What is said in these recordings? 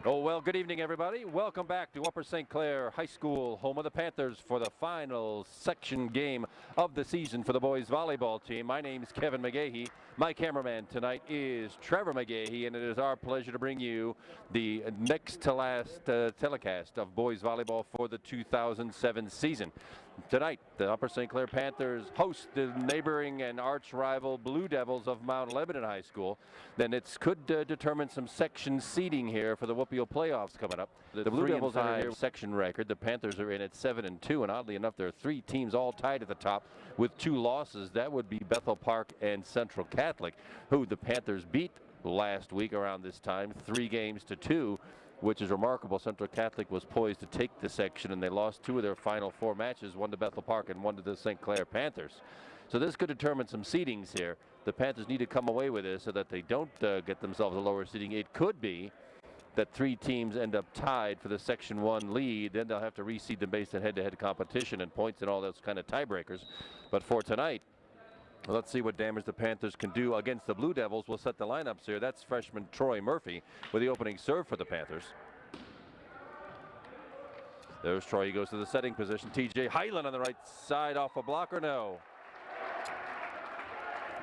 Oh, well, good evening, everybody. Welcome back to Upper St. Clair High School, home of the Panthers, for the final section game of the season for the boys volleyball team. My name is Kevin McGahey. My cameraman tonight is Trevor McGahey, and it is our pleasure to bring you the next to last telecast of boys volleyball for the 2007 season. Tonight, the Upper St. Clair Panthers host the neighboring and arch rival Blue Devils of Mount Lebanon High School. Then it could determine some section seeding here for the Whoopio playoffs coming up. The Blue Devils are in section record. The Panthers are in at 7-2, and oddly enough, there are three teams all tied at the top with 2 losses. That would be Bethel Park and Central Catholic, who the Panthers beat last week around this time, 3-2. Which is remarkable. Central Catholic was poised to take the section, and they lost 2 of their final 4 matches, 1 to Bethel Park and 1 to the St. Clair Panthers. So this could determine some seedings here. The Panthers need to come away with this so that they don't get themselves a lower seeding. It could be that 3 teams end up tied for the Section 1 lead. Then they'll have to reseed them based on head-to-head competition and points and all those kind of tiebreakers. But for tonight, let's see what damage the Panthers can do against the Blue Devils. We'll set the lineups here. That's freshman Troy Murphy with the opening serve for the Panthers. There's Troy. He goes to the setting position. TJ Highland on the right side off a blocker. No.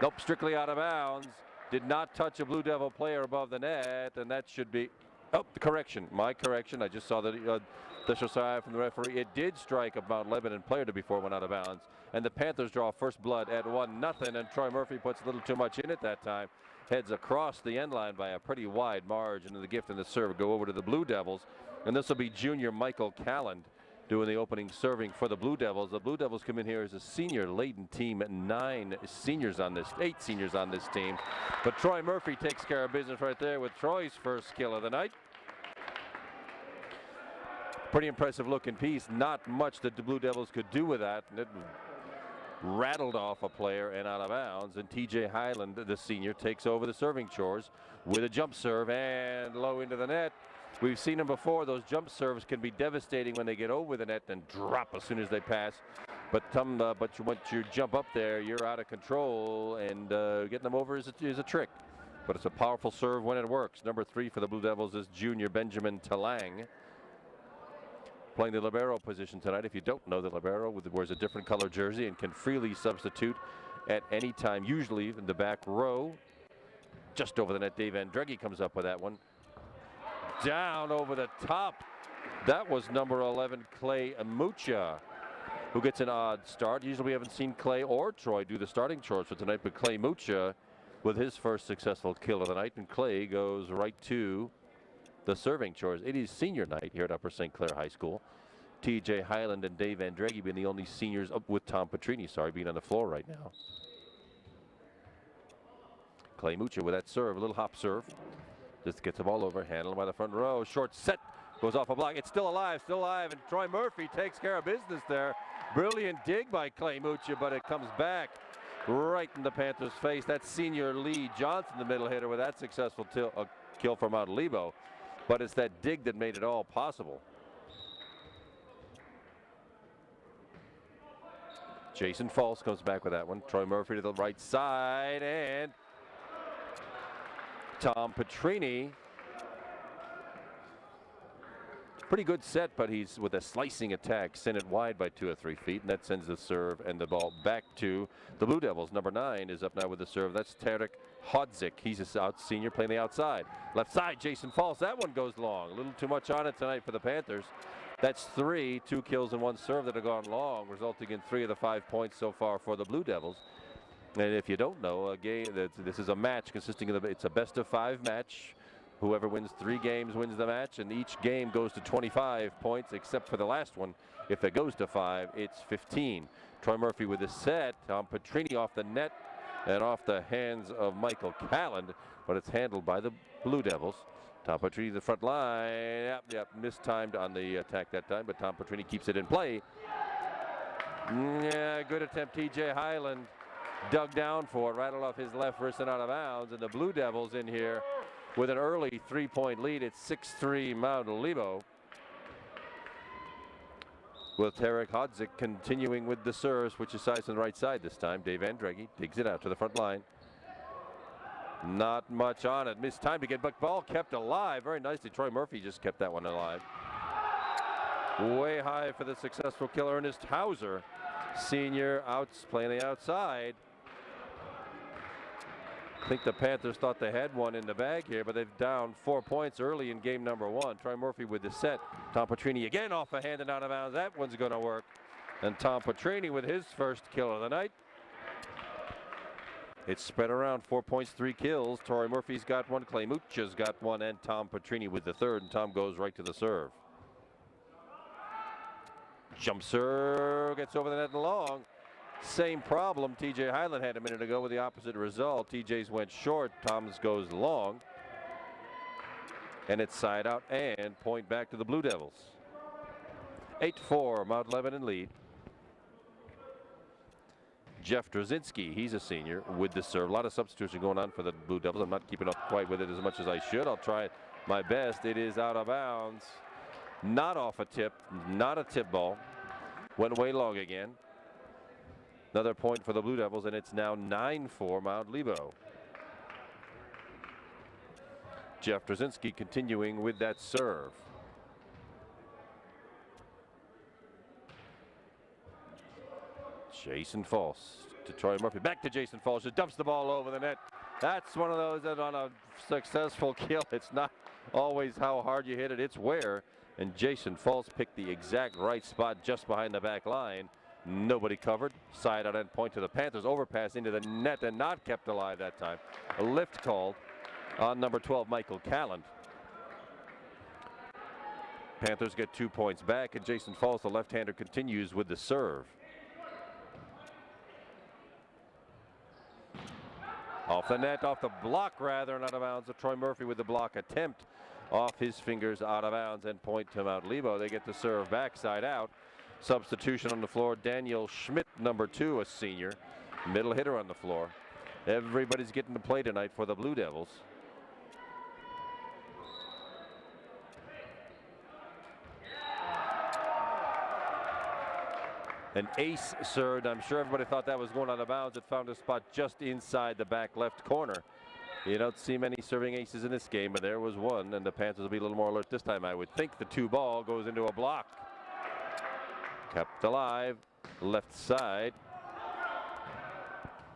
Nope, strictly out of bounds. Did not touch a Blue Devil player above the net, and that should be... Oh, correction. My correction. I just saw the official side from the referee. It did strike a Mount Lebanon player before it went out of bounds. And the Panthers draw first blood at 1-0, and Troy Murphy puts a little too much in it that time. Heads across the end line by a pretty wide margin, and the gift and the serve go over to the Blue Devils. And this will be junior Michael Calland doing the opening serving for the Blue Devils. The Blue Devils come in here as a senior-laden team, 8 seniors on this team. But Troy Murphy takes care of business right there with Troy's first kill of the night. Pretty impressive looking piece. Not much that the Blue Devils could do with that. And it rattled off a player and out of bounds. And TJ Highland, the senior, takes over the serving chores with a jump serve and low into the net. We've seen them before. Those jump serves can be devastating when they get over the net and drop as soon as they pass. But once you jump up there, you're out of control, and getting them over is a trick. But it's a powerful serve when it works. Number 3 for the Blue Devils is junior Benjamin Talang, playing the libero position tonight. If you don't know, the libero wears a different color jersey and can freely substitute at any time, usually in the back row. Just over the net, Dave Andreghi comes up with that one. Down over the top. That was number 11, Clay Mucha, who gets an odd start. Usually we haven't seen Clay or Troy do the starting chores for tonight, but Clay Mucha with his first successful kill of the night, and Clay goes right to the serving chores. It is senior night here at Upper St. Clair High School. TJ Highland and Dave Andreghi being the only seniors, up with Tom Petrini, being on the floor right now. Clay Mucha with that serve, a little hop serve. Just gets the ball over, handled by the front row. Short set, goes off a block. It's still alive, and Troy Murphy takes care of business there. Brilliant dig by Clay Mucha, but it comes back right in the Panthers' face. That's senior Lee Johnson, the middle hitter, with that successful kill from Mount Lebo. But it's that dig that made it all possible. Jason False comes back with that one. Troy Murphy to the right side, and Tom Petrini. Pretty good set, but he's with a slicing attack, sent it wide by 2 or 3 feet, and that sends the serve and the ball back to the Blue Devils. Number 9 is up now with the serve. That's Tarek Hodzik. He's a senior playing the outside. Left side, Jason Falls. That one goes long. A little too much on it tonight for the Panthers. That's 2 kills and 1 serve that have gone long, resulting in 3 of the 5 points so far for the Blue Devils. And if you don't know, this is a match consisting of it's a best-of-5 match. Whoever wins 3 games wins the match, and each game goes to 25 points, except for the last one. If it goes to 5, it's 15. Troy Murphy with the set. Tom Petrini off the net and off the hands of Michael Calland, but it's handled by the Blue Devils. Tom Petrini the front line. Yep, mistimed on the attack that time, but Tom Petrini keeps it in play. Yeah, good attempt. TJ Highland dug down for it, rattled off his left wrist and out of bounds, and the Blue Devils in here with an early 3-point lead. It's 6-3 Mount Lebo. With Tarek Hodzik continuing with the serves, which is sized on the right side this time. Dave Andreghi digs it out to the front line. Not much on it. Missed time to get, but ball kept alive very nicely. Troy Murphy just kept that one alive. Way high for the successful kill. Ernest Hauser, senior, playing the outside. I think the Panthers thought they had one in the bag here, but they've down 4 points early in game number 1. Troy Murphy with the set. Tom Petrini again off a hand and out of bounds. That one's going to work. And Tom Petrini with his first kill of the night. It's spread around, 4 points, 3 kills. Troy Murphy's got one, Clay Mucha's got one, and Tom Petrini with the third, and Tom goes right to the serve. Jump serve, gets over the net and long. Same problem TJ Highland had a minute ago with the opposite result. TJ's went short, Tom's goes long. And it's side out and point back to the Blue Devils. 8-4, Mount Lebanon lead. Jeff Drzezinski, he's a senior with the serve. A lot of substitution going on for the Blue Devils. I'm not keeping up quite with it as much as I should. I'll try my best. It is out of bounds. Not off a tip, not a tip ball. Went way long again. Another point for the Blue Devils, and it's now 9-4 Mount Lebo. Jeff Drzezinski continuing with that serve. Jason False to Troy Murphy. Back to Jason False. Just dumps the ball over the net. That's one of those that on a successful kill, it's not always how hard you hit it, it's where. And Jason False picked the exact right spot just behind the back line. Nobody covered. Side out end point to the Panthers. Overpass into the net and not kept alive that time. A lift called on number 12, Michael Calland. Panthers get 2 points back, and Jason False, the left-hander, continues with the serve. Off the net, off the block rather, and out of bounds. Troy Murphy with the block attempt off his fingers, out of bounds, and point to Mount Lebo. They get the serve backside out. Substitution on the floor, Daniel Schmidt, number 2, a senior. Middle hitter on the floor. Everybody's getting to play tonight for the Blue Devils. An ace served. I'm sure everybody thought that was going out of bounds. It found a spot just inside the back left corner. You don't see many serving aces in this game, but there was one, and the Panthers will be a little more alert this time, I would think. The 2 ball goes into a block. Kept alive, left side.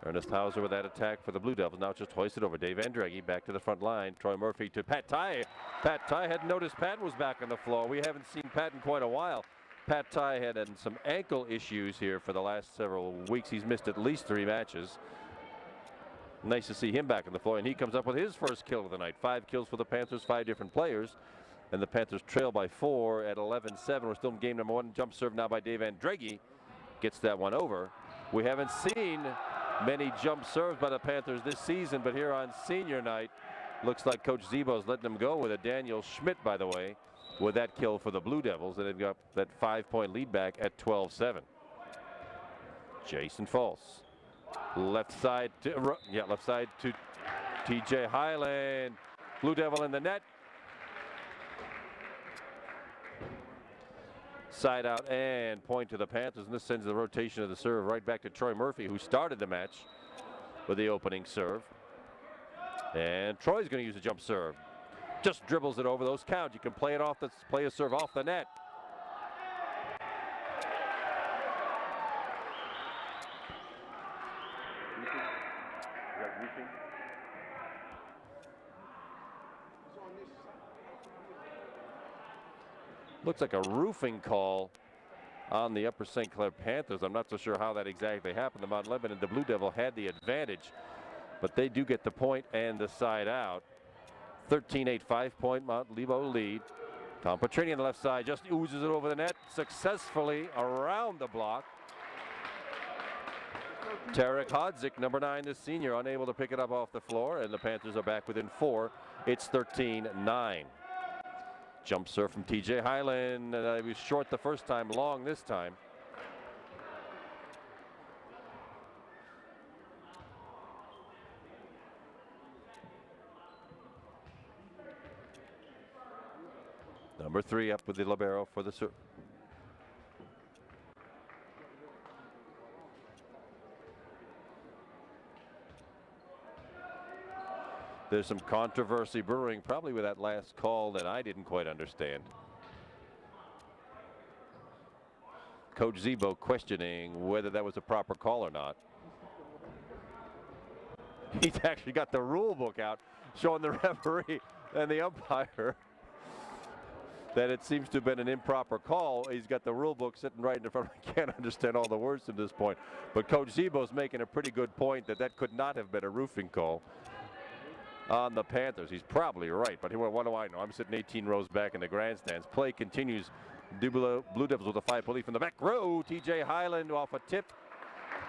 Ernest Hauser with that attack for the Blue Devils. Now it's just hoisted over. Dave Andreggi back to the front line. Troy Murphy to Pat Ty. Pat Ty hadn't noticed Pat was back on the floor. We haven't seen Pat in quite a while. Pat Ty had some ankle issues here for the last several weeks. He's missed at least 3 matches. Nice to see him back on the floor, and he comes up with his first kill of the night. 5 kills for the Panthers, 5 different players, and the Panthers trail by 4 at 11-7. We're still in game number 1. Jump serve now by Dave Andreggi. Gets that one over. We haven't seen many jump serves by the Panthers this season, but here on senior night, looks like Coach Zebo's letting them go with a Daniel Schmidt, by the way, with that kill for the Blue Devils, and they've got that 5-point lead back at 12-7. Jason False. Left side to TJ Highland. Blue Devil in the net. Side out and point to the Panthers, and this sends the rotation of the serve right back to Troy Murphy, who started the match with the opening serve. And Troy's going to use a jump serve. Just dribbles it over. Those count. You can play it off. Play a serve off the net. Looks like a roofing call on the Upper St. Clair Panthers. I'm not so sure how that exactly happened. The Mount Lebanon, the Blue Devil had the advantage, but they do get the point and the side out. 13-8, 5-point Mount Lebo lead. Tom Petrini on the left side just oozes it over the net successfully around the block. Tarek Hodzik, number 9, the senior, unable to pick it up off the floor, and the Panthers are back within 4. It's 13-9. Jump serve from TJ Highland. He was short the first time, long this time. Number 3 up with the libero for the serve. There's some controversy brewing, probably with that last call that I didn't quite understand. Coach Zebo questioning whether that was a proper call or not. He's actually got the rule book out showing the referee and the umpire that it seems to have been an improper call. He's got the rule book sitting right in front of him. I can't understand all the words at this point. But Coach Zebo's making a pretty good point that that could not have been a roofing call on the Panthers. He's probably right, but what do I know? I'm sitting 18 rows back in the grandstands. Play continues. Blue Devils with a 5-point lead from the back row. TJ Highland off a tip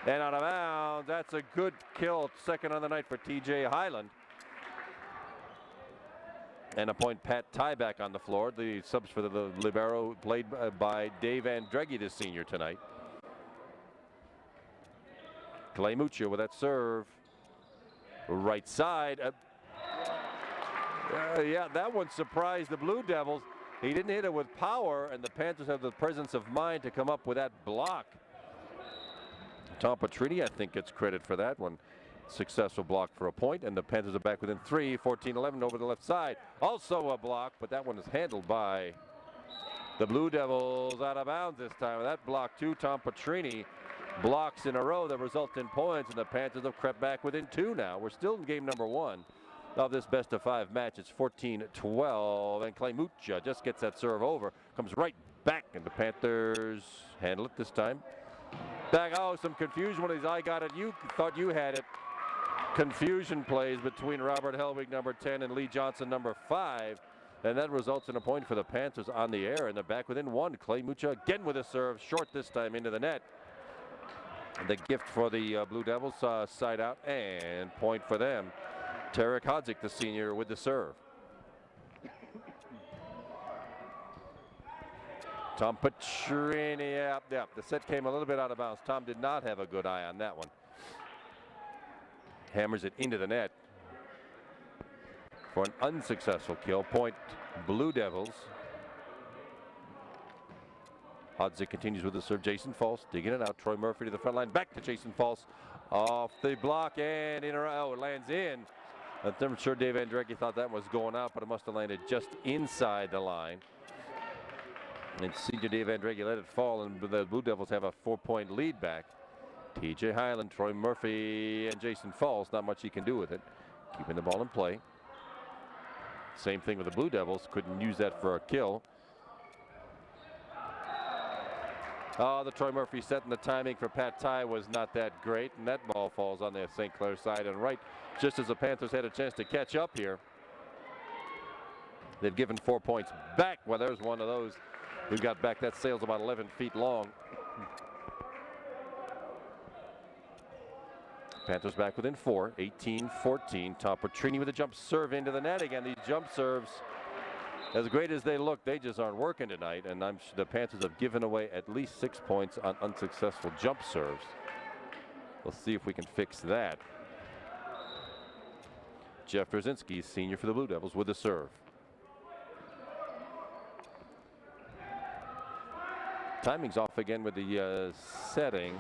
and out of bounds. That's a good kill. Second on the night for TJ Highland. And a point, Pat Tyback on the floor. The subs for the libero played by Dave Andreggi, the senior tonight. Clay Mucha with that serve. Right side. Yeah, that one surprised the Blue Devils. He didn't hit it with power, and the Panthers have the presence of mind to come up with that block. Tom Petrini, I think, gets credit for that one. Successful block for a point, and the Panthers are back within 3, 14-11 over the left side. Also a block, but that one is handled by the Blue Devils out of bounds this time. That block, too, Tom Petrini. Blocks in a row that result in points, and the Panthers have crept back within 2 now. We're still in game number 1 of this best-of-5 match. It's 14-12, and Clay Mucha just gets that serve over. Comes right back, and the Panthers handle it this time. Back, oh, some confusion when his eye got it. You thought you had it. Confusion plays between Robert Helwig, number 10, and Lee Johnson, number 5. And that results in a point for the Panthers on the air, and they're back within 1. Clay Mucha again with a serve, short this time into the net. The gift for the Blue Devils, side out, and point for them. Tarek Hodzik, the senior, with the serve. Tom Petrini, yeah, the set came a little bit out of bounds. Tom did not have a good eye on that one. Hammers it into the net for an unsuccessful kill. Point, Blue Devils. Hodzik continues with the serve. Jason False digging it out. Troy Murphy to the front line. Back to Jason False. Off the block and in. Oh, it lands in. I'm sure Dave Andrecki thought that was going out, but it must have landed just inside the line. And senior Dave Andrecki let it fall, and the Blue Devils have a 4-point lead back. TJ Highland, Troy Murphy, and Jason Falls. Not much he can do with it. Keeping the ball in play. Same thing with the Blue Devils. Couldn't use that for a kill. Oh, the Troy Murphy set and the timing for Pat Ty was not that great, and that ball falls on the St. Clair side and right just as the Panthers had a chance to catch up here. They've given 4 points back. Well, there's one of those who got back. That sail's about 11 feet long. Panthers back within 4, 18-14. Tom Petrini with a jump serve into the net again. These jump serves, as great as they look, they just aren't working tonight. And I'm sure the Panthers have given away at least 6 points on unsuccessful jump serves. We'll see if we can fix that. Jeff Brzezinski, senior for the Blue Devils, with the serve. Timing's off again with the setting.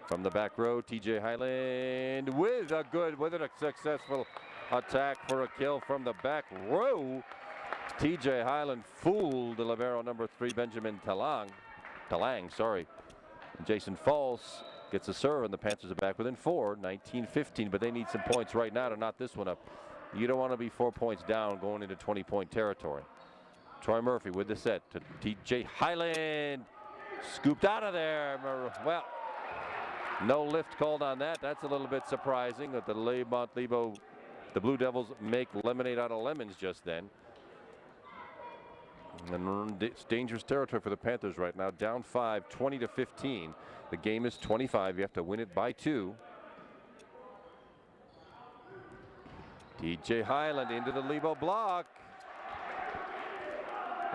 From the back row, TJ Highland with a successful attack for a kill from the back row. TJ Highland fooled the libero number 3, Benjamin Talang. And Jason Falls gets a serve, and the Panthers are back within 4, 19-15, but they need some points right now to knot this one up. You don't want to be 4 points down going into 20-point territory. Troy Murphy with the set to TJ Highland. Scooped out of there. Well, no lift called on that. That's a little bit surprising that the Blue Devils make lemonade out of lemons just then. And it's dangerous territory for the Panthers right now. Down 5, 20-15. The game is 25. You have to win it by 2. TJ Highland into the Lebo block.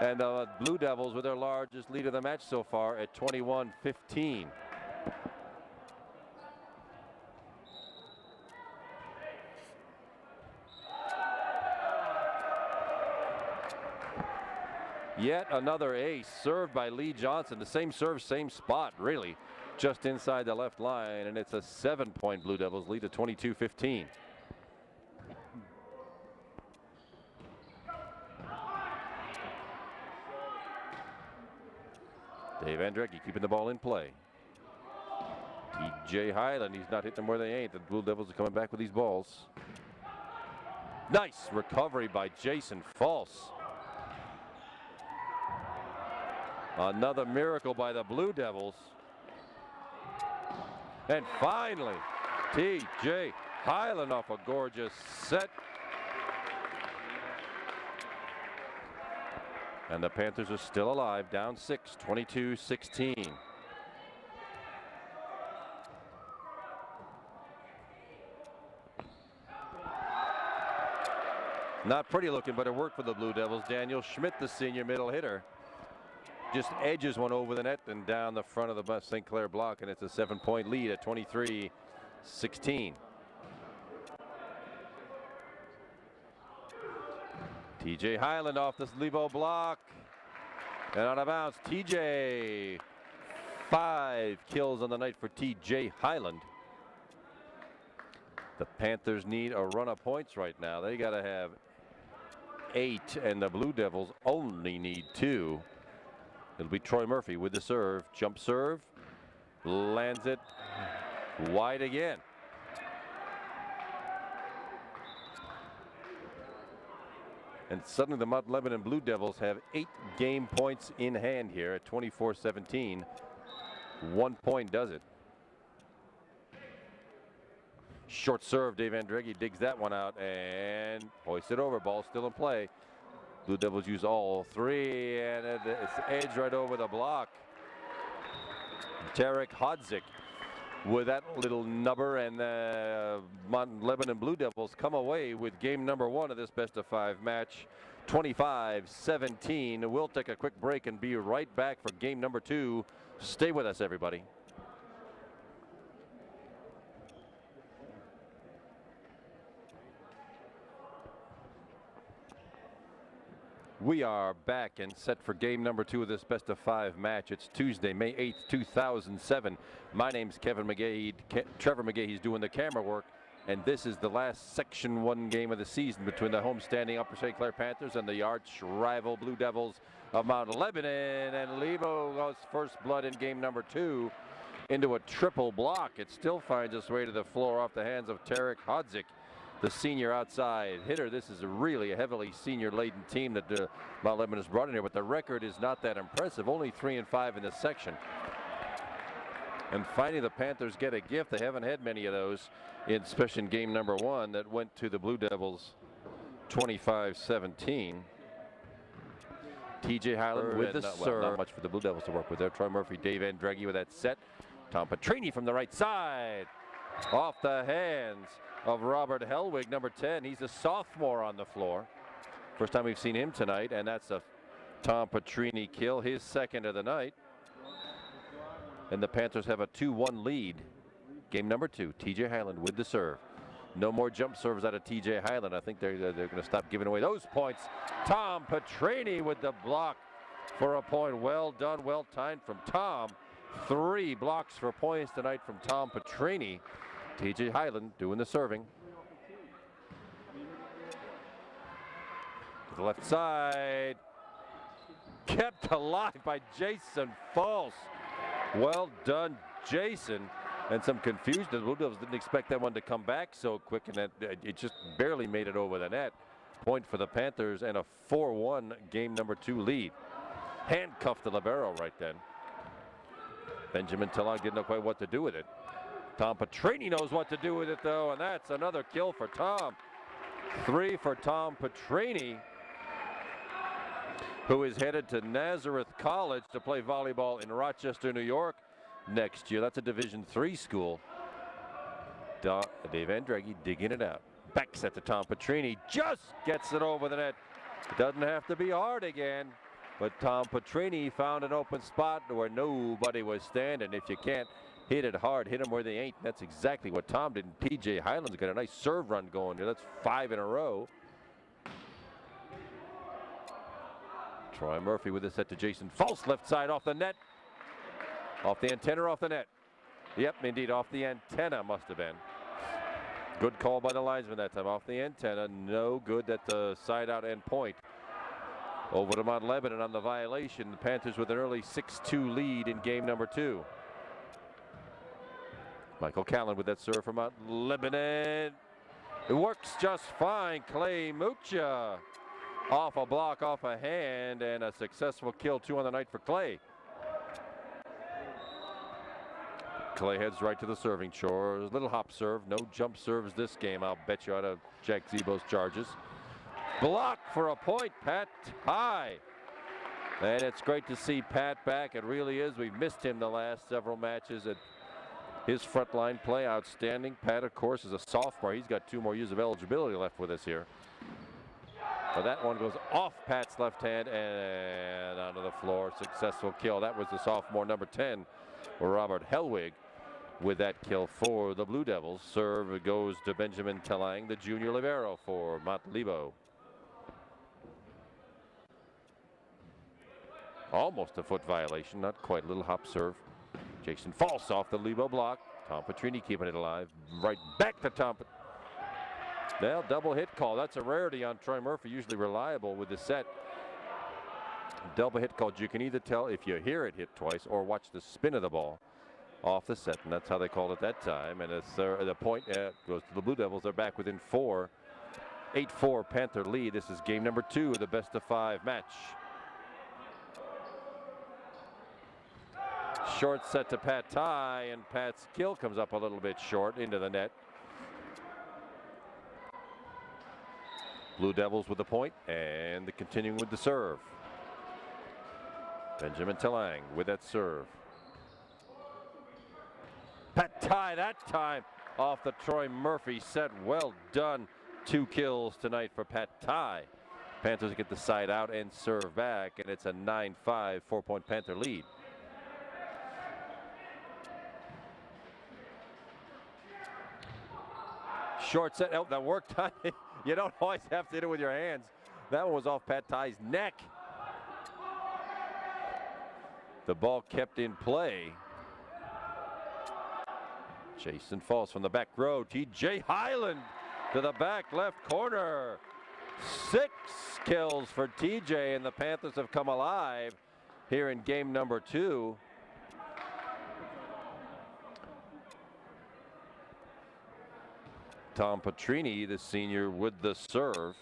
And the Blue Devils with their largest lead of the match so far at 21-15. Yet another ace served by Lee Johnson. The same serve, same spot, really. just inside the left line, and it's a 7-point Blue Devils lead at 22-15. Dave Andrecki keeping the ball in play. TJ Highland, he's not hitting them where they ain't. The Blue Devils are coming back with these balls. Nice recovery by Jason False. Another miracle by the Blue Devils. And finally, TJ Highland off a gorgeous set. And the Panthers are still alive, down 6, 22-16. Not pretty looking, but it worked for the Blue Devils. Daniel Schmidt, the senior middle hitter, just edges one over the net and down the front of the St. Clair block, and it's a 7-point lead at 23-16. TJ Highland off this Lebo block and out of bounds. TJ, 5 kills on the night for TJ Highland. The Panthers need a run of points right now. They got to have 8, and the Blue Devils only need 2. It'll be Troy Murphy with the serve. Jump serve. Lands it wide again. And suddenly the Mount Lebanon Blue Devils have 8 game points in hand here at 24-17. 1 point does it. Short serve. Dave Andrecki digs that one out and hoists it over. Ball still in play. Blue Devils use all 3, and it's edged right over the block. Tarek Hodzik with that little nubber, and the Mount Lebanon Blue Devils come away with game number 1 of this best-of-5 match, 25-17. We'll take a quick break and be right back for game number 2. Stay with us, everybody. We are back and set for game number 2 of this best-of-5 match. It's Tuesday, May 8th, 2007. My name's Kevin McGahey. Trevor McGahey's doing the camera work, and this is the last Section 1 game of the season between the homestanding Upper St. Clair Panthers and the arch rival Blue Devils of Mount Lebanon. And Lebo goes first blood in game number 2 into a triple block. It still finds its way to the floor off the hands of Tarek Hodzik, the senior outside hitter. This is really a heavily senior-laden team that Mount Lebanon has brought in here, but the record is not that impressive. Only 3-5 in this section. And finally, the Panthers get a gift. They haven't had many of those, especially in game number 1, that went to the Blue Devils 25-17. TJ Highland with the serve. Not much for the Blue Devils to work with there. Troy Murphy, Dave Andrecki with that set. Tom Petrini from the right side. Off the hands of Robert Helwig, number 10. He's a sophomore on the floor. First time we've seen him tonight, and that's a Tom Petrini kill, his second of the night. And the Panthers have a 2-1 lead. Game number 2, TJ Highland with the serve. No more jump serves out of TJ Highland. I think they're going to stop giving away those points. Tom Petrini with the block for a point. Well done, well timed from Tom. 3 blocks for points tonight from Tom Petrini. TJ Highland doing the serving. To the left side. Kept alive by Jason False. Well done, Jason. And some confusion. The Blue Devils didn't expect that one to come back so quick, and it just barely made it over the net. Point for the Panthers and a 4-1 game number 2 lead. Handcuffed the libero right then. Benjamin Tillon didn't know quite what to do with it. Tom Petrini knows what to do with it, though, and that's another kill for Tom. 3 for Tom Petrini, who is headed to Nazareth College to play volleyball in Rochester, New York next year. That's a Division III school. Dave Andrecki digging it out. Back set to Tom Petrini. Just gets it over the net. It doesn't have to be hard again, but Tom Petrini found an open spot where nobody was standing. If you can't hit it hard, hit them where they ain't. That's exactly what Tom did. And TJ Highland's got a nice serve run going here. That's 5 in a row. Troy Murphy with a set to Jason False, left side off the net. Off the antenna, off the net. Yep, indeed, off the antenna must have been. Good call by the linesman that time. Off the antenna, no good at the side out end point. Over to Mount Lebanon on the violation. The Panthers with an early 6-2 lead in game number 2. Michael Callan with that serve from Mount Lebanon. It works just fine. Clay Mucha off a block, off a hand, and a successful kill 2 on the night for Clay. Clay heads right to the serving chores. Little hop serve. No jump serves this game, I'll bet you, out of Jack Zebo's charges. Block for a point. Pat Ty. And it's great to see Pat back. It really is. We've missed him the last several matches. His frontline play outstanding. Pat, of course, is a sophomore. He's got 2 more years of eligibility left with us here. But that one goes off Pat's left hand and onto the floor. Successful kill. That was the sophomore number 10, Robert Hellwig, with that kill for the Blue Devils. Serve goes to Benjamin Telang, the junior libero for Montlebo. Almost a foot violation, not quite. Little hop serve. Jason False off the Lebo block. Tom Petrini keeping it alive. Right back to Tom. Well, double hit call. That's a rarity on Troy Murphy, usually reliable with the set. Double hit call. You can either tell if you hear it hit twice or watch the spin of the ball off the set, and that's how they called it that time. And it's the point goes to the Blue Devils. They're back within 4. 8-4 Panther lead. This is game number 2 of the best of 5 match. Short set to Pat Ty, and Pat's kill comes up a little bit short into the net. Blue Devils with the point, and continuing with the serve. Benjamin Telang with that serve. Pat Ty that time off the Troy Murphy set. Well done. 2 kills tonight for Pat Ty. Panthers get the side out and serve back, and it's a 9-5 4-point Panther lead. Short set. Oh, that worked. You don't always have to hit it with your hands. That one was off Pat Ty's neck. The ball kept in play. Jason Falls from the back row. T.J. Highland to the back left corner. 6 kills for T.J. and the Panthers have come alive here in game number 2. Tom Petrini, the senior, with the serve.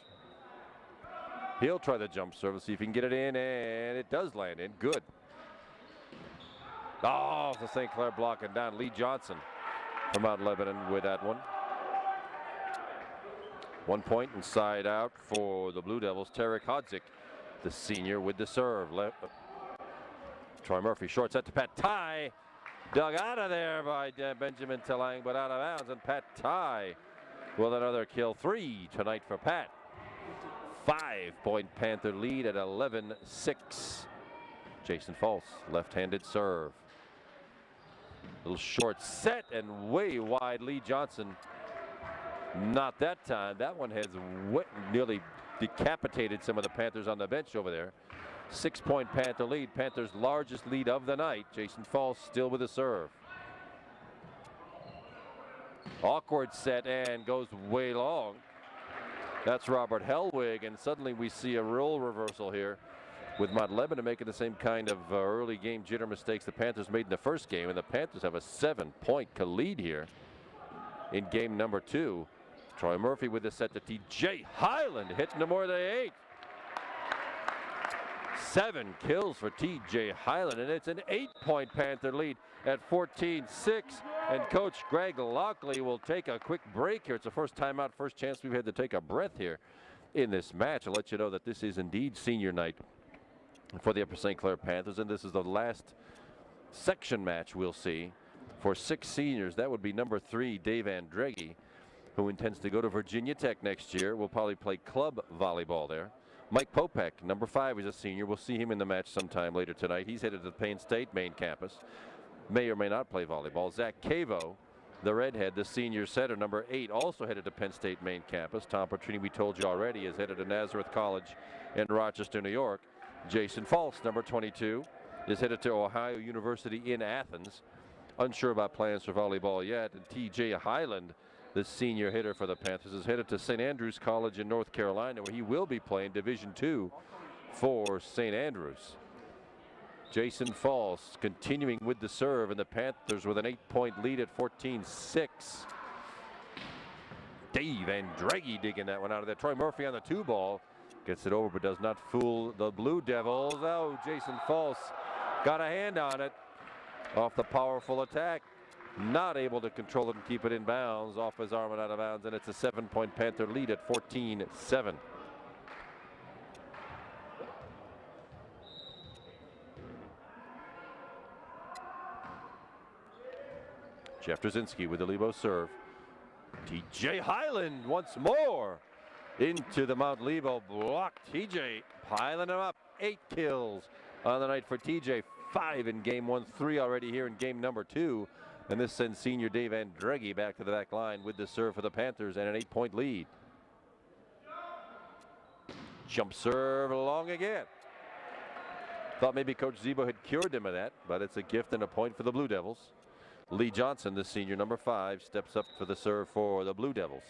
He'll try the jump serve, see if he can get it in, and it does land in. Good. Oh, the St. Clair blocking down. Lee Johnson from Mount Lebanon with that one. 1 point inside out for the Blue Devils. Tarek Hodzik, the senior, with the serve. Troy Murphy, short set to Pat Ty. Dug out of there by Benjamin Telang, but out of bounds, and Pat Ty with another kill. 3 tonight for Pat. 5-point Panther lead at 11-6. Jason False, left-handed serve. Little short set and way wide. Lee Johnson, not that time. That one has nearly decapitated some of the Panthers on the bench over there. 6-point Panther lead. Panthers' largest lead of the night. Jason False still with a serve. Awkward set and goes way long. That's Robert Hellwig, and suddenly we see a role reversal here with Mount Lebanon making the same kind of early game jitter mistakes the Panthers made in the first game, and the Panthers have a 7-point lead here in game number 2. Troy Murphy with the set to T.J. Highland, hitting to more than 8. 7 kills for T.J. Highland, and it's an 8-point Panther lead at 14-6. And Coach Greg Lockley will take a quick break here. It's the first time out, first chance we've had to take a breath here in this match. I'll let you know that this is indeed senior night for the Upper St. Clair Panthers, and this is the last section match we'll see for 6 seniors. That would be number 3, Dave Andreghi, who intends to go to Virginia Tech next year. Will probably play club volleyball there. Mike Popek, number 5, is a senior. We'll see him in the match sometime later tonight. He's headed to the Payne State main campus. May or may not play volleyball. Zach Cavo, the redhead, the senior setter, number 8, also headed to Penn State main campus. Tom Petrini, we told you already, is headed to Nazareth College in Rochester, New York. Jason False, number 22, is headed to Ohio University in Athens. unsure about plans for volleyball yet. And T.J. Highland, the senior hitter for the Panthers, is headed to St. Andrews College in North Carolina, where he will be playing Division II for St. Andrews. Jason Falls continuing with the serve, and the Panthers with an 8-point lead at 14-6. Dave Andreghi digging that one out of there. Troy Murphy on the 2-ball. Gets it over, but does not fool the Blue Devils. Oh, Jason Falls got a hand on it off the powerful attack. Not able to control it and keep it in bounds, off his arm and out of bounds, and it's a 7-point Panther lead at 14-7. Jeff Drzezinski with the Lebo serve. T.J. Highland once more into the Mount Lebo block. T.J. piling him up. 8 kills on the night for T.J. 5 in game 1, 3 already here in game number 2. And this sends senior Dave Andreghi back to the back line with the serve for the Panthers and an 8-point lead. Jump serve long again. Thought maybe Coach Zebo had cured him of that, but it's a gift and a point for the Blue Devils. Lee Johnson, the senior number 5, steps up for the serve for the Blue Devils.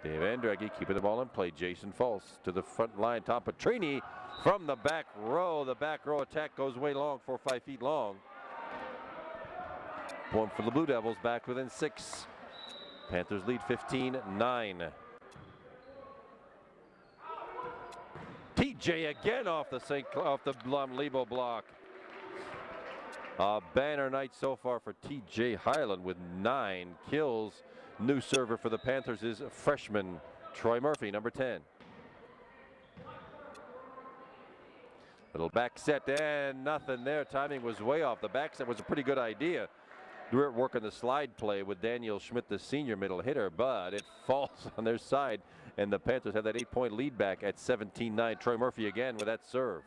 Dave Andreghi keeping the ball in play. Jason Falls to the front line. Tom Petrini from the back row. The back row attack goes way long, 4 or 5 feet long. One for the Blue Devils, back within 6. Panthers lead 15-9. TJ again off the Lebo block. A banner night so far for T.J. Highland with 9 kills. New server for the Panthers is freshman Troy Murphy, number 10. Little back set and nothing there. Timing was way off. The back set was a pretty good idea. We're working the slide play with Daniel Schmidt, the senior middle hitter, but it falls on their side, and the Panthers have that 8-point lead back at 17-9. Troy Murphy again with that serve.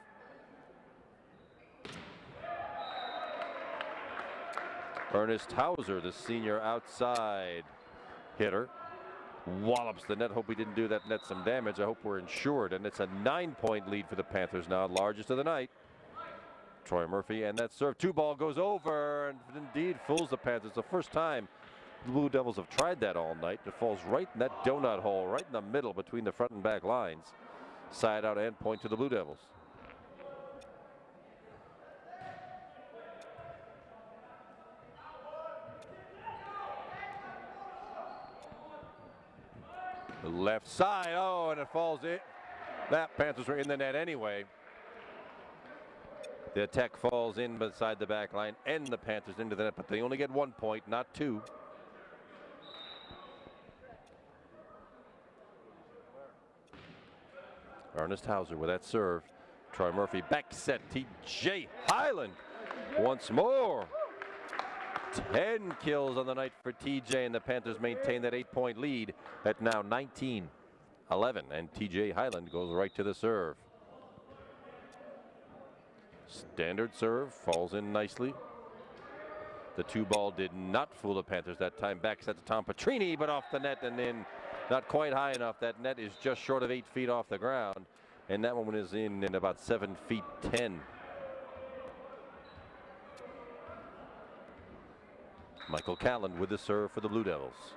Ernest Hauser, the senior outside hitter, wallops the net. Hope we didn't do that net some damage. I hope we're insured. And it's a 9-point lead for the Panthers now, largest of the night. Troy Murphy and that serve. 2-ball goes over and indeed fools the Panthers. The first time the Blue Devils have tried that all night. It falls right in that donut hole, right in the middle between the front and back lines. Side out and point to the Blue Devils. The left side, oh, and it falls in. That Panthers were in the net anyway. The attack falls in beside the back line and the Panthers into the net, but they only get 1 point, not 2. Ernest Hauser with that serve. Troy Murphy back set. T.J. Highland once more. 10 kills on the night for TJ, and the Panthers maintain that 8-point lead at now 19-11, and TJ Highland goes right to the serve. Standard serve falls in nicely. The 2-ball did not fool the Panthers that time. Back set to Tom Petrini, but off the net and in. Not quite high enough. That net is just short of 8 feet off the ground, and that one is in about 7 feet 10. Michael Callan with the serve for the Blue Devils.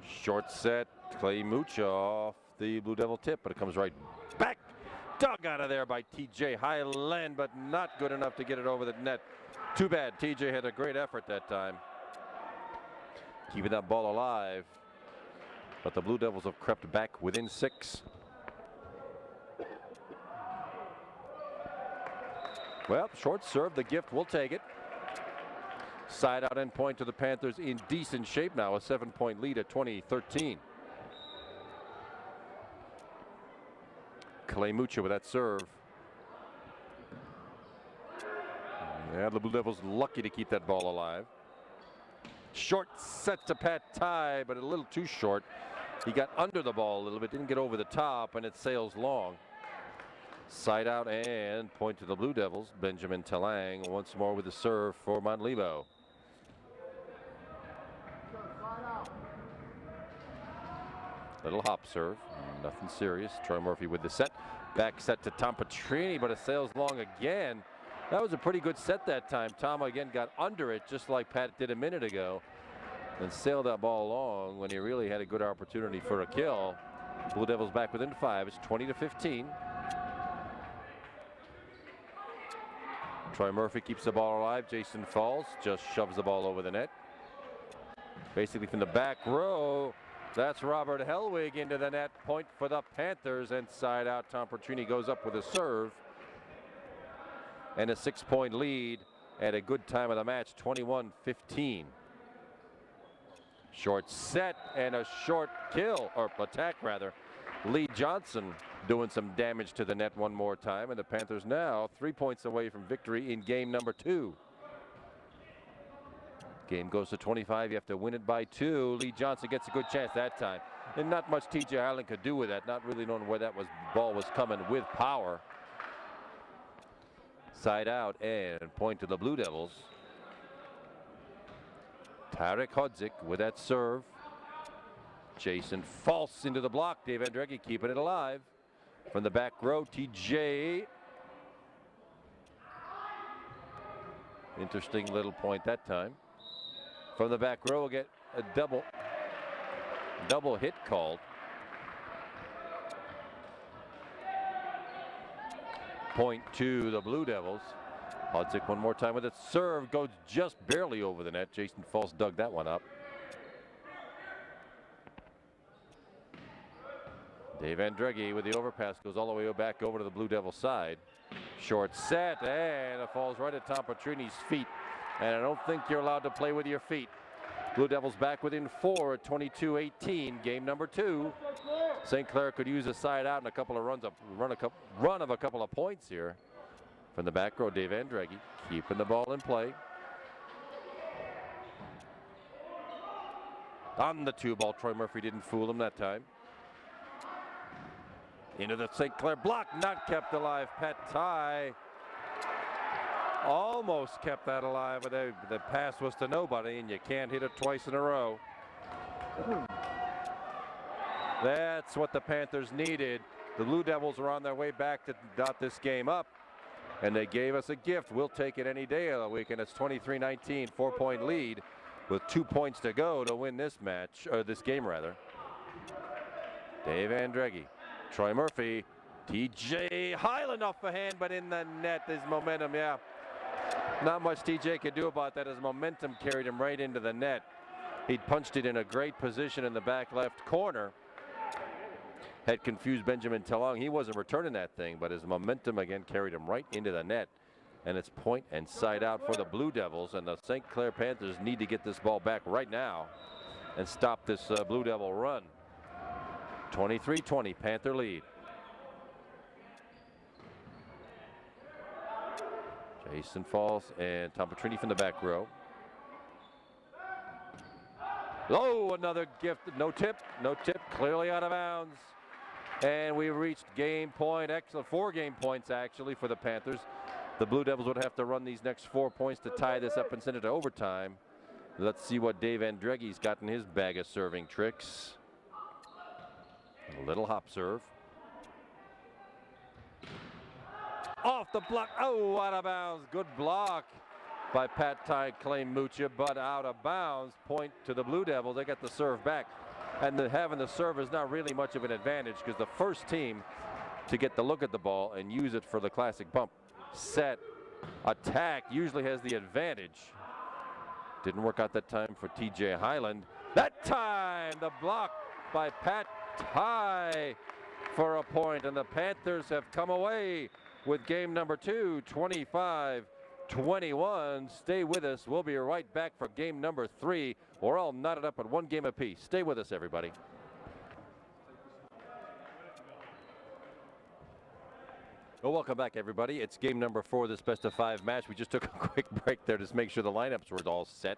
Short set, Clay Mucha off the Blue Devil tip, but it comes right back. Dug out of there by T.J. Highland, but not good enough to get it over the net. Too bad. T.J. had a great effort that time, keeping that ball alive, but the Blue Devils have crept back within 6. Well, short serve, the gift, we'll take it. Side out end point to the Panthers in decent shape now, a 7-point lead at 20-13. Clay Mucha with that serve. Yeah, the Blue Devils lucky to keep that ball alive. Short set to Pat Ty, but a little too short. He got under the ball a little bit, didn't get over the top, and it sails long. Side out and point to the Blue Devils. Benjamin Talang once more with the serve for Mount Lebo. Little hop serve, nothing serious. Troy Murphy with the set. Back set to Tom Petrini, but it sails long again. That was a pretty good set that time. Tom again got under it, just like Pat did a minute ago, and sailed that ball long when he really had a good opportunity for a kill. Blue Devils back within 5. It's 20-15. Troy Murphy keeps the ball alive. Jason Falls just shoves the ball over the net. Basically from the back row, that's Robert Hellwig into the net. Point for the Panthers. Inside out, Tom Petrini goes up with a serve. And a 6-point lead at a good time of the match, 21-15. Short set and a short kill, or attack rather. Lee Johnson doing some damage to the net one more time, and the Panthers now 3 points away from victory in game number 2. Game goes to 25. You have to win it by 2. Lee Johnson gets a good chance that time, and not much TJ Highland could do with that. Not really knowing where that ball was coming with power. Side out and point to the Blue Devils. Tarek Hodzik with that serve. Jason False into the block. Dave Andreghi keeping it alive. From the back row, TJ. Interesting little point that time. From the back row, we'll get a double hit called. Point to the Blue Devils. Hodzik one more time with it. Serve goes just barely over the net. Jason False dug that one up. Dave Andreghi with the overpass goes all the way back over to the Blue Devil side. Short set, and it falls right at Tom Petrini's feet. And I don't think you're allowed to play with your feet. Blue Devils back within 4 at 22-18. Game number 2. St. Clair could use a side out and a couple of run of a couple of points here. From the back row, Dave Andreghi keeping the ball in play. On the 2-ball, Troy Murphy didn't fool him that time. Into the St. Clair block, not kept alive. Pat Ty almost kept that alive, but the pass was to nobody, and you can't hit it twice in a row. That's what the Panthers needed. The Blue Devils are on their way back to dot this game up, and they gave us a gift. We'll take it any day of the week, and it's 23-19, 4-point lead with 2 points to go to win this match, or this game rather. Dave Andreghi. Troy Murphy, TJ Highland off the hand, but in the net. His momentum, yeah. Not much TJ could do about that. His momentum carried him right into the net. He'd punched it in a great position in the back left corner. Had confused Benjamin Talong. He wasn't returning that thing, but his momentum again carried him right into the net. And it's point and side out for the Blue Devils. And the St. Clair Panthers need to get this ball back right now and stop this Blue Devil run. 23-20, Panther lead. Jason Falls and Tom Petrini from the back row. Oh, another gift. No tip. Clearly out of bounds. And we reached game point. Excellent. 4 game points actually for the Panthers. The Blue Devils would have to run these next 4 points to tie this up and send it to overtime. Let's see what Dave Andreghi's got in his bag of serving tricks. A little hop serve. Off the block. Oh, out of bounds. Good block by Pat Ty Clay-Mucha, but out of bounds. Point to the Blue Devils. They got the serve back. And having the serve is not really much of an advantage because the first team to get the look at the ball and use it for the classic bump, set, attack usually has the advantage. Didn't work out that time for TJ Highland. That time the block by Pat Ty for a point, and the Panthers have come away with game number 2, 25-21. Stay with us. We'll be right back for game number 3. We're all knotted up at 1 game apiece. Stay with us, everybody. Well, welcome back, everybody. It's game number 4 of this best-of-5 match. We just took a quick break there to make sure the lineups were all set.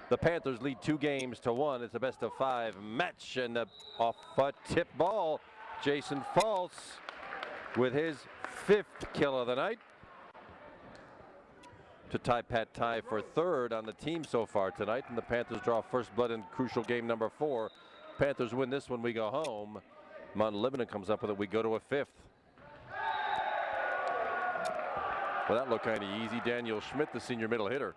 The Panthers lead 2-1. It's a best-of-5 match, and off a tip ball, Jason False with his 5th kill of the night to tie Pat Ty for 3rd on the team so far tonight. And the Panthers draw first blood in crucial game number 4. Panthers win this one, we go home. Mount Lebanon comes up with it, we go to a 5th. Well, that looked kind of easy. Daniel Schmidt, the senior middle hitter.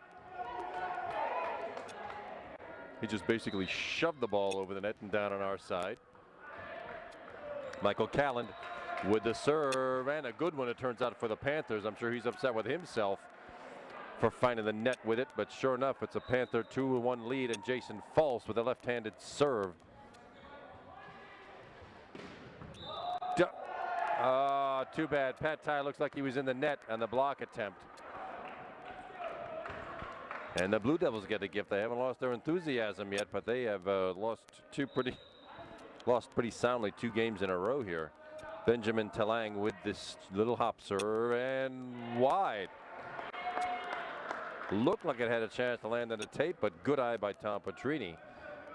He just basically shoved the ball over the net and down on our side. Michael Calland with the serve, and a good one it turns out for the Panthers. I'm sure he's upset with himself for finding the net with it, but sure enough, it's a Panther 2-1 lead, and Jason False with a left-handed serve. Too bad. Pat Ty looks like he was in the net on the block attempt. And the Blue Devils get a gift. They haven't lost their enthusiasm yet, but they have lost pretty soundly 2 games in a row here. Benjamin Talang with this little hop serve and wide. Looked like it had a chance to land on the tape, but good eye by Tom Petrini.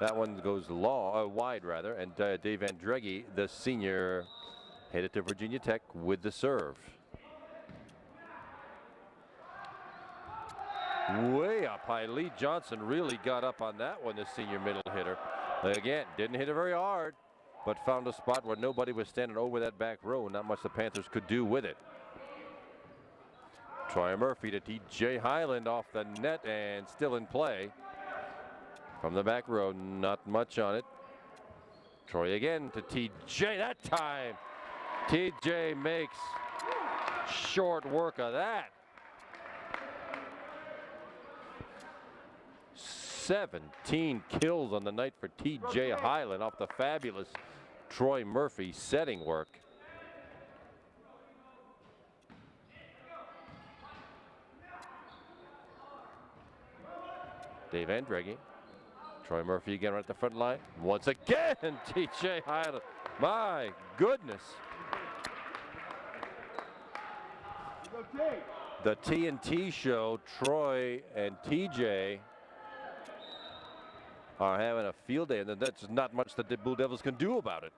That one goes wide rather, and Dave Andreghi, the senior, headed to Virginia Tech with the serve. Way up high. Lee Johnson really got up on that one, the senior middle hitter. Again, didn't hit it very hard, but found a spot where nobody was standing over that back row. Not much the Panthers could do with it. Troy Murphy to T.J. Highland off the net and still in play. From the back row, not much on it. Troy again to T.J. That time. T.J. makes short work of that. 17 kills on the night for T.J. Highland off the fabulous Troy Murphy setting work. Dave Andreghi. Troy Murphy again right at the front line. Once again, T.J. Highland. My goodness. The TNT show, Troy and TJ are having a field day, and that's not much that the Blue Devils can do about it.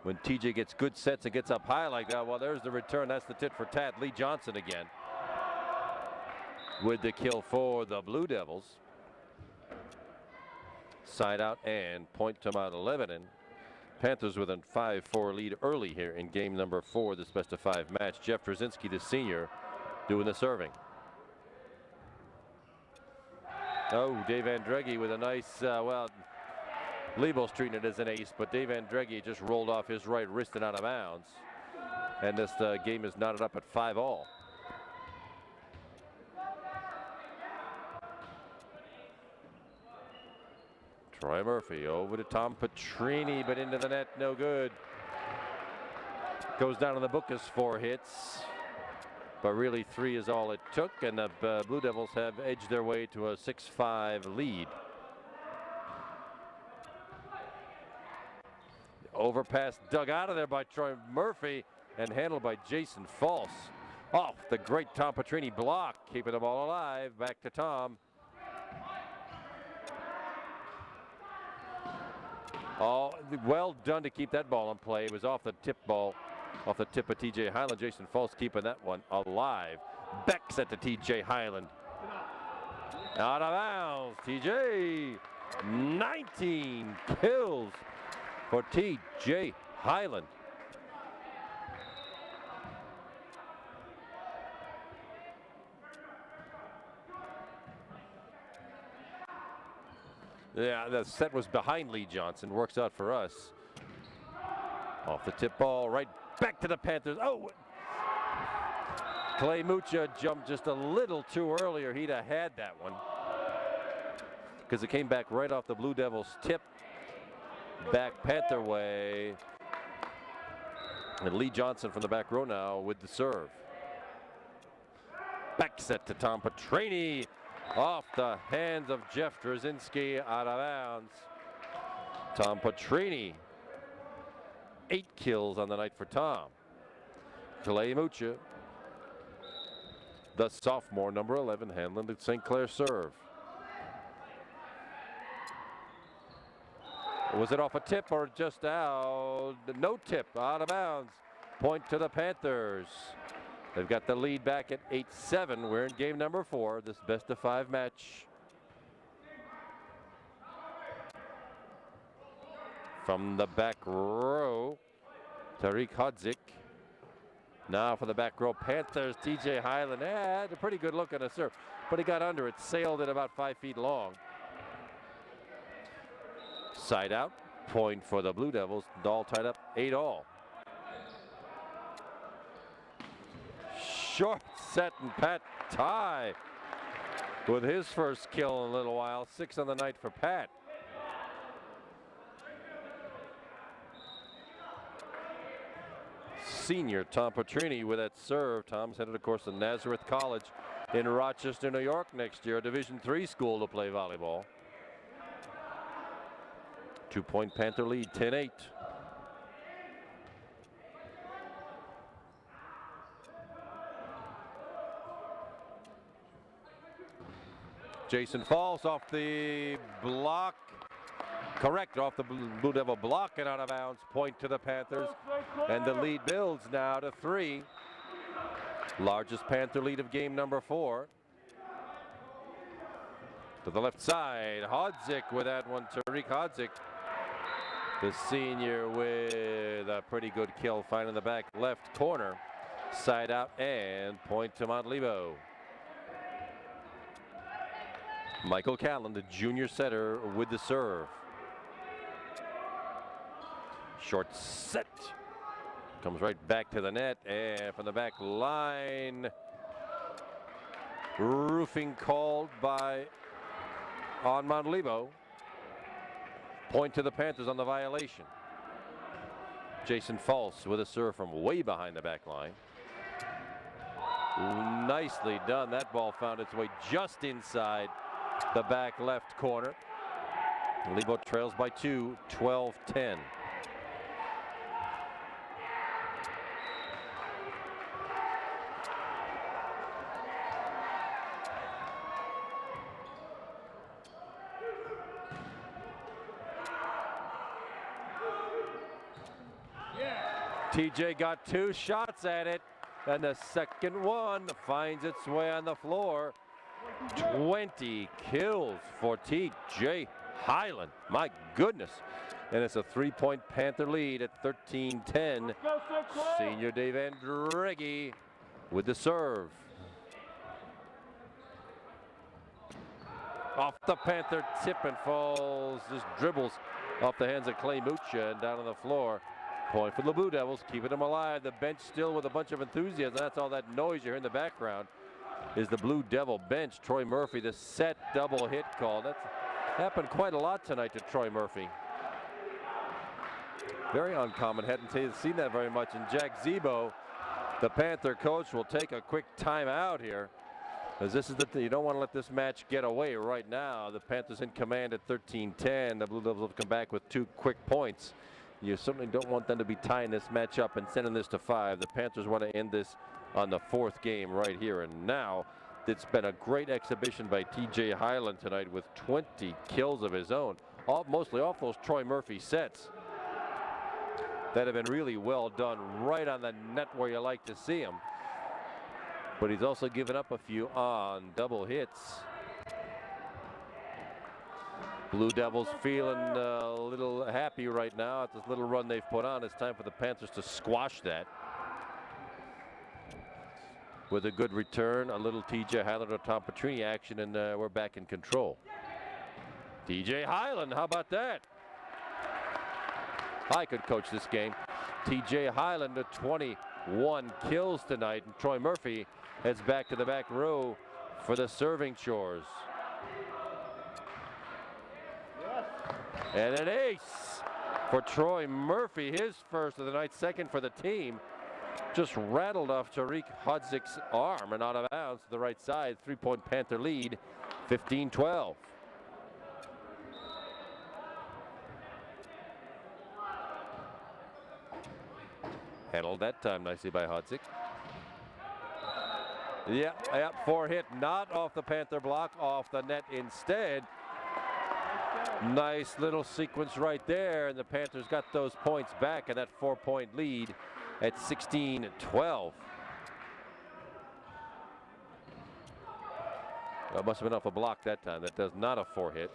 When TJ gets good sets and gets up high like that, well, there's the return. That's the tit for tat. Lee Johnson again with the kill for the Blue Devils. Side out and point to Mount Lebanon. Panthers with a 5-4 lead early here in game number 4, this best-of-5 match. Jeff Trzynski, the senior, doing the serving. Oh, Dave Andreghi with a nice, well, Lebo's treating it as an ace, but Dave Andreghi just rolled off his right wrist and out of bounds. And this game is knotted up at 5-all. Troy Murphy over to Tom Petrini, but into the net, no good. Goes down in the book as 4 hits, but really 3 is all it took, and the Blue Devils have edged their way to a 6-5 lead. Overpass dug out of there by Troy Murphy and handled by Jason False. Off the great Tom Petrini block, keeping the ball alive. Back to Tom. Oh, well done to keep that ball in play. It was off the tip ball, off the tip of T.J. Highland. Jason False keeping that one alive. Beck set to T.J. Highland. Out of bounds, T.J. 19 kills for T.J. Highland. Yeah, the set was behind Lee Johnson. Works out for us. Off the tip ball, right back to the Panthers. Oh! Clay Mucha jumped just a little too earlier. He'd have had that one, because it came back right off the Blue Devils' tip. Back Panther way. And Lee Johnson from the back row now with the serve. Back set to Tom Petrini. Off the hands of Jeff Trzynski, out of bounds. Tom Petrini. 8 kills on the night for Tom. Clay Mucha, the sophomore, number 11, handling the St. Clair serve. Was it off a tip or just out? No tip, out of bounds. Point to the Panthers. They've got the lead back at 8-7. We're in game number 4, this best-of-5 match. from the back row. Tariq Hodzik. Now for the back row Panthers, TJ Highland had a pretty good look at a serve, but he got under it, sailed it about 5 feet long. Side out, point for the Blue Devils, all tied up 8-all. Short set and Pat tie with his first kill in a little while, 6 on the night for Pat. Senior Tom Petrini with that serve. Tom's headed, of course, to Nazareth College in Rochester, New York next year, a Division III school to play volleyball. 2-point Panther lead, 10-8. Jason Falls off the block. Correct, off the Blue Devil block and out of bounds. Point to the Panthers. And the lead builds now to 3. Largest Panther lead of game number 4. To the left side, Hodzik with that one. Tariq Hodzik, the senior, with a pretty good kill, finding the back left corner. Side out and point to Montlevo. Michael Callan, the junior setter, with the serve. Short set. Comes right back to the net, and from the back line, roofing called on Montlevo. Point to the Panthers on the violation. Jason False with a serve from way behind the back line. Nicely done. That ball found its way just inside the back left corner. Lebo trails by 2, 12-10. TJ got 2 shots at it, and the second one finds its way on the floor. 20 kills for TJ Highland. My goodness. And it's a 3-point Panther lead at 13-10. Senior Dave Andreghi with the serve. Off the Panther tip and falls. Just dribbles off the hands of Clay Mucha and down on the floor. Point for the Blue Devils, keeping them alive. The bench still with a bunch of enthusiasm. That's all that noise you hear in the background is the Blue Devil bench. Troy Murphy, the set double hit call. That's happened quite a lot tonight to Troy Murphy. Very uncommon. Hadn't seen that very much. And Jack Zebo, the Panther coach, will take a quick timeout here, as this is you don't want to let this match get away right now. The Panthers in command at 13-10. The Blue Devils have come back with 2 quick points. You certainly don't want them to be tying this match up and sending this to 5. The Panthers want to end this on the 4th game right here and now. It's been a great exhibition by TJ Highland tonight with 20 kills of his own, mostly off those Troy Murphy sets that have been really well done, right on the net where you like to see him. But he's also given up a few on double hits. Blue Devils feeling a little happy right now at this little run they've put on. It's time for the Panthers to squash that. With a good return, a little TJ Highland or Tom Petrini action, and we're back in control. TJ Highland, how about that? I could coach this game. TJ Highland to 21 kills tonight, and Troy Murphy heads back to the back row for the serving chores. And an ace for Troy Murphy, his first of the night, second for the team. Just rattled off Tariq Hodzik's arm and out of bounds to the right side. 3-point Panther lead, 15-12. Handled that time nicely by Hodzik. Yeah, 4 hit, not off the Panther block, off the net instead. Nice little sequence right there, and the Panthers got those points back and that 4-point lead at 16-12. That must have been off a block that time. That does not a 4 hit.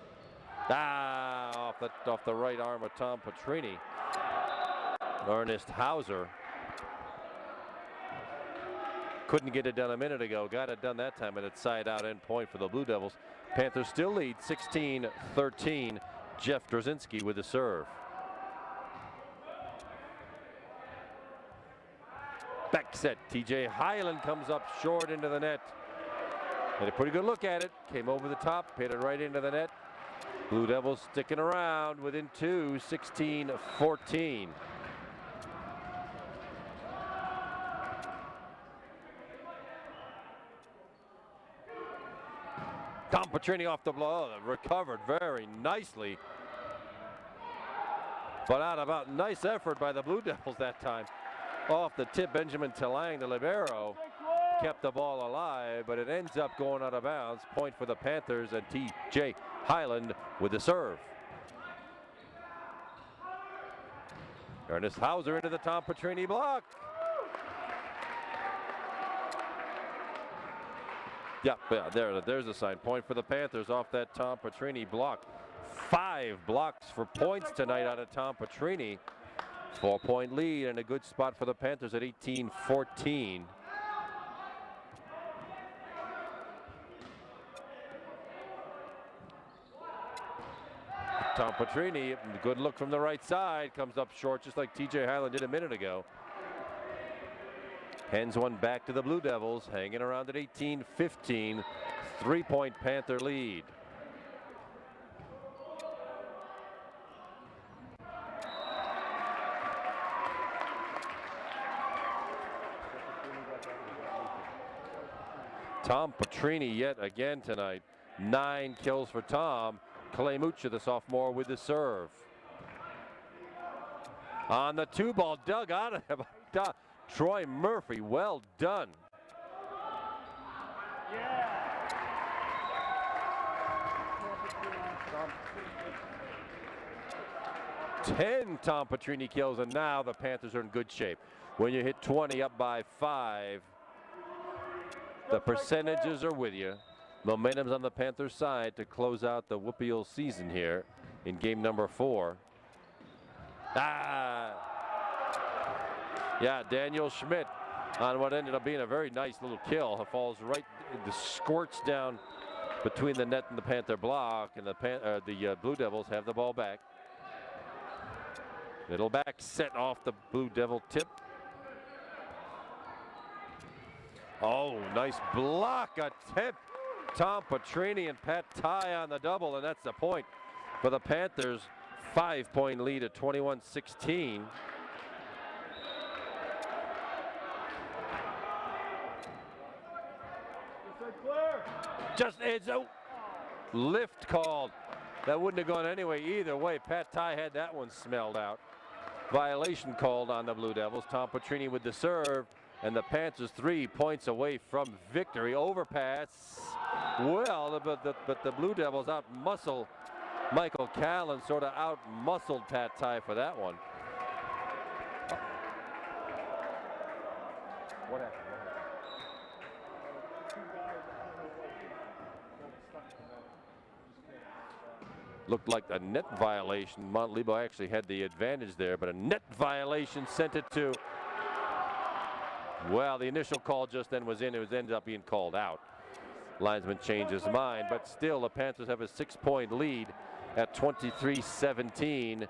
Off the right arm of Tom Petrini. Ernest Hauser couldn't get it done a minute ago. Got it done that time, and it's side out end point for the Blue Devils. Panthers still lead 16-13. Jeff Drzezinski with the serve. Back set. TJ Hyland comes up short into the net. Had a pretty good look at it. Came over the top, hit it right into the net. Blue Devils sticking around within two, 16-14. Tom Petrini off the blow, recovered very nicely. But out about nice effort by the Blue Devils that time. Off the tip, Benjamin Talang, the libero, kept the ball alive, but it ends up going out of bounds. Point for the Panthers, and TJ Hyland with the serve. Ernest Hauser into the Tom Petrini block. Yeah, there's a sign. Point for the Panthers off that Tom Petrini block. 5 blocks for points tonight out of Tom Petrini. 4-point lead and a good spot for the Panthers at 18-14. Tom Petrini, good look from the right side, comes up short just like TJ Hyland did a minute ago. Hands one back to the Blue Devils, hanging around at 18-15. 3-point Panther lead. Tom Petrini yet again tonight. 9 kills for Tom. Clay Mucha, the sophomore, with the serve. On the 2-ball, dug out of him. Troy Murphy, well done. Yeah. 10 Tom Petrini kills, and now the Panthers are in good shape. When you hit 20 up by 5, the percentages are with you. Momentum's on the Panthers side to close out the Whoopial season here in game number 4. Yeah, Daniel Schmidt on what ended up being a very nice little kill. Falls right, the squirts down between the net and the Panther block, and the Blue Devils have the ball back. Middle back set off the Blue Devil tip. Oh, nice block, a tip. Tom Petrini and Pat Ty on the double, and that's the point for the Panthers. 5-point lead at 21-16. Just it's a lift called. That wouldn't have gone anyway either way. Pat Ty had that one smelled out. Violation called on the Blue Devils. Tom Petrini with the serve, and the Panthers 3 points away from victory. Overpass. Well, but the Blue Devils out-muscle Michael Callan, sort of out-muscled Pat Ty for that one. What happened? Looked like a net violation. Montlebo actually had the advantage there, but a net violation sent it to. Well, the initial call just then was in. It ended up being called out. Linesman changed his mind, but still the Panthers have a 6-point lead at 23-17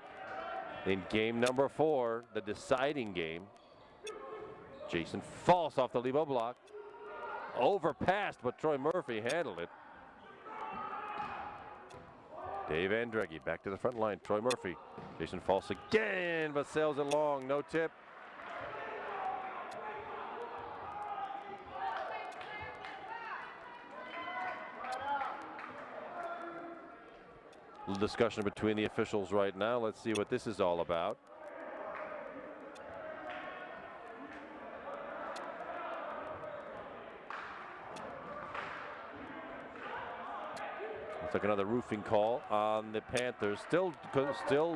in game number 4, the deciding game. Jason False off the Lebo block. Overpassed, but Troy Murphy handled it. Dave Andreggi back to the front line. Troy Murphy. Jason False again, but sails it long. No tip. Little discussion between the officials right now. Let's see what this is all about. Looks like another roofing call on the Panthers. Still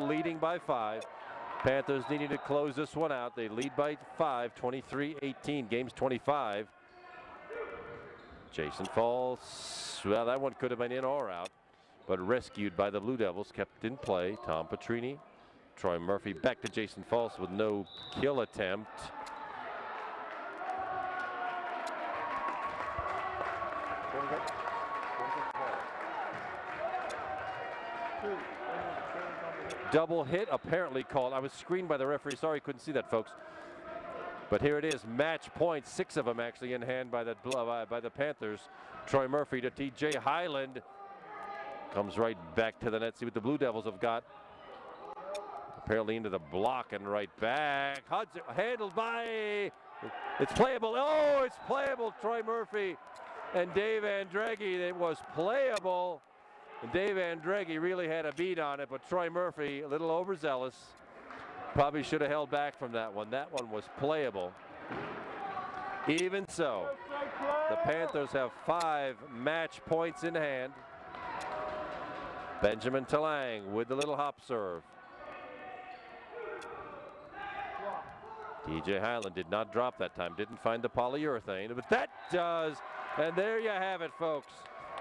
leading by 5. Panthers needing to close this one out. They lead by 5, 23-18. Game's 25. Jason False. Well, that one could have been in or out. but rescued by the Blue Devils, kept in play. Tom Petrini, Troy Murphy back to Jason False with no kill attempt. Double hit apparently called. I was screened by the referee. Sorry, couldn't see that, folks. But here it is, match point, 6 of them actually in hand by the Panthers. Troy Murphy to TJ Highland. Comes right back to the net. See what the Blue Devils have got. Apparently into the block and right back. Hudson handled by, it's playable. Oh, it's playable. Troy Murphy and Dave Andreghi. It was playable. And Dave Andreghi really had a beat on it, but Troy Murphy, a little overzealous. Probably should have held back from that one. That one was playable. Even so, the Panthers have 5 match points in hand. Benjamin Talang with the little hop serve. TJ Highland did not drop that time, didn't find the polyurethane, but that does. And there you have it, folks.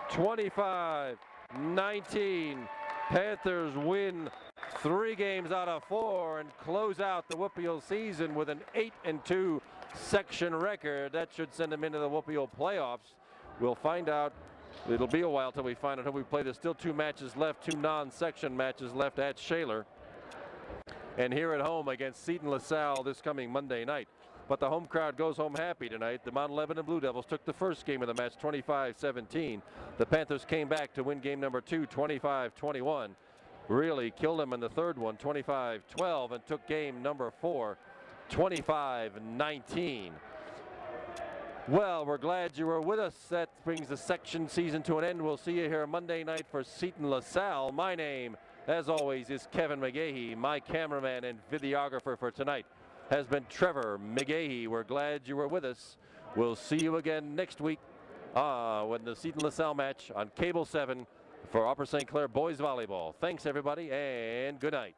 25-19. Panthers win 3 games out of 4 and close out the Whoopie season with an 8-2 section record. That should send them into the Whoopie playoffs. We'll find out. It'll be a while till we find out who we play. There's still 2 matches left, 2 non-section matches left at Shaler. And here at home against Seton LaSalle this coming Monday night. But the home crowd goes home happy tonight. The Mount Lebanon Blue Devils took the first game of the match 25-17. The Panthers came back to win game number 2 25-21. Really killed them in the third one 25-12 and took game number 4 25-19. Well, we're glad you were with us. That brings the section season to an end. We'll see you here Monday night for Seton LaSalle. My name, as always, is Kevin McGahey. My cameraman and videographer for tonight has been Trevor McGahey. We're glad you were with us. We'll see you again next week when the Seton LaSalle match on Cable 7 for Upper St. Clair Boys Volleyball. Thanks, everybody, and good night.